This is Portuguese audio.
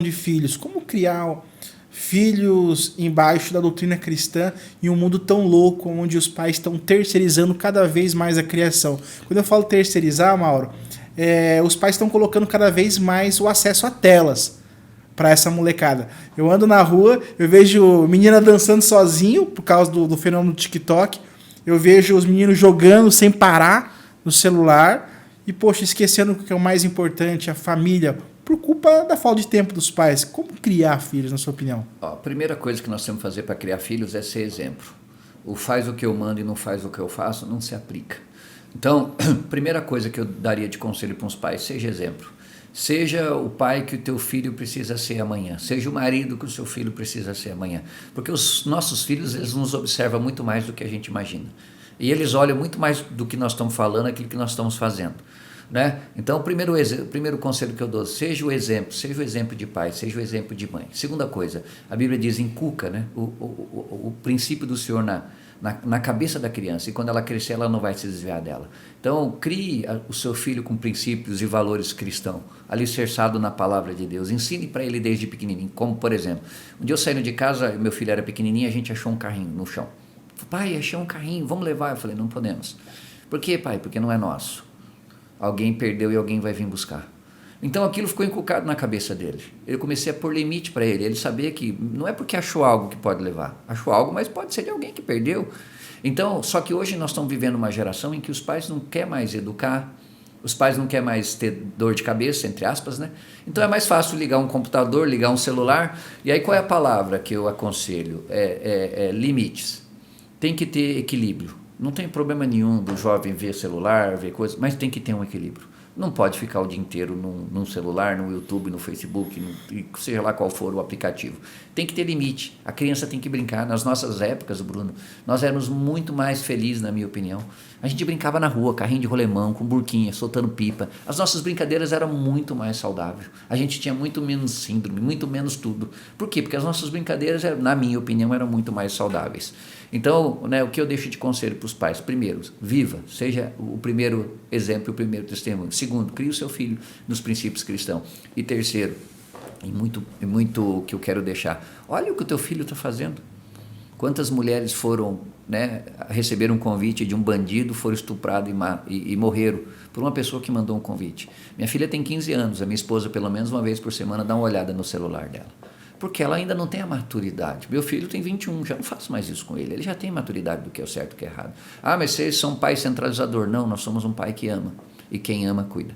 de filhos, como criar filhos embaixo da doutrina cristã em um mundo tão louco, onde os pais estão terceirizando cada vez mais a criação. Quando eu falo terceirizar, Mauro, os pais estão colocando cada vez mais o acesso a telas para essa molecada. Eu ando na rua, eu vejo menina dançando sozinho por causa do fenômeno do TikTok, eu vejo os meninos jogando sem parar no celular e, poxa, esquecendo o que é o mais importante, a família, por culpa da falta de tempo dos pais. Como criar filhos, na sua opinião? A primeira coisa que nós temos que fazer para criar filhos é ser exemplo. O faz o que eu mando e não faz o que eu faço não se aplica. Então, primeira coisa que eu daria de conselho para os pais, seja exemplo. Seja o pai que o teu filho precisa ser amanhã. Seja o marido que o seu filho precisa ser amanhã. Porque os nossos filhos, eles nos observam muito mais do que a gente imagina. E eles olham muito mais do que nós estamos falando, aquilo que nós estamos fazendo. Né? Então, o primeiro conselho que eu dou, seja o exemplo de pai, seja o exemplo de mãe. Segunda coisa, a Bíblia diz, inculca, né, o princípio do Senhor na cabeça da criança, e quando ela crescer, ela não vai se desviar dela. Então, crie o seu filho com princípios e valores cristãos, alicerçado na palavra de Deus. Ensine para ele desde pequenininho, como, por exemplo, um dia eu saindo de casa, meu filho era pequenininho, a gente achou um carrinho no chão. Pai, achei um carrinho, vamos levar. Eu falei, não podemos. Por quê, pai? Porque não é nosso. Alguém perdeu e alguém vai vir buscar. Então aquilo ficou inculcado na cabeça dele. Eu comecei a pôr limite para ele. Ele sabia que não é porque achou algo que pode levar. Achou algo, mas pode ser de alguém que perdeu. Então, só que hoje nós estamos vivendo uma geração em que os pais não querem mais educar, os pais não querem mais ter dor de cabeça, entre aspas, né? Então é mais fácil ligar um computador, ligar um celular. E aí qual é a palavra que eu aconselho? Limites. Tem que ter equilíbrio. Não tem problema nenhum do jovem ver celular, ver coisas, mas tem que ter um equilíbrio. Não pode ficar o dia inteiro num celular, no YouTube, no Facebook, seja lá qual for o aplicativo. Tem que ter limite. A criança tem que brincar. Nas nossas épocas, Bruno, nós éramos muito mais felizes, na minha opinião. A gente brincava na rua, carrinho de rolemão, com burquinha, soltando pipa. As nossas brincadeiras eram muito mais saudáveis. A gente tinha muito menos síndrome, muito menos tudo. Por quê? Porque as nossas brincadeiras, na minha opinião, eram muito mais saudáveis. Então, né, o que eu deixo de conselho para os pais? Primeiro, viva, seja o primeiro exemplo, o primeiro testemunho. Segundo, crie o seu filho nos princípios cristãos. E terceiro, e muito que eu quero deixar, olha o que o teu filho está fazendo. Quantas mulheres foram, né, receberam um convite de um bandido, foram estupradas e morreram por uma pessoa que mandou um convite. Minha filha tem 15 anos, a minha esposa pelo menos uma vez por semana dá uma olhada no celular dela. Porque ela ainda não tem a maturidade. Meu filho tem 21, já não faço mais isso com ele. Ele já tem maturidade do que é o certo e o que é errado. Ah, mas vocês são pai centralizador. Não, nós somos um pai que ama. E quem ama, cuida.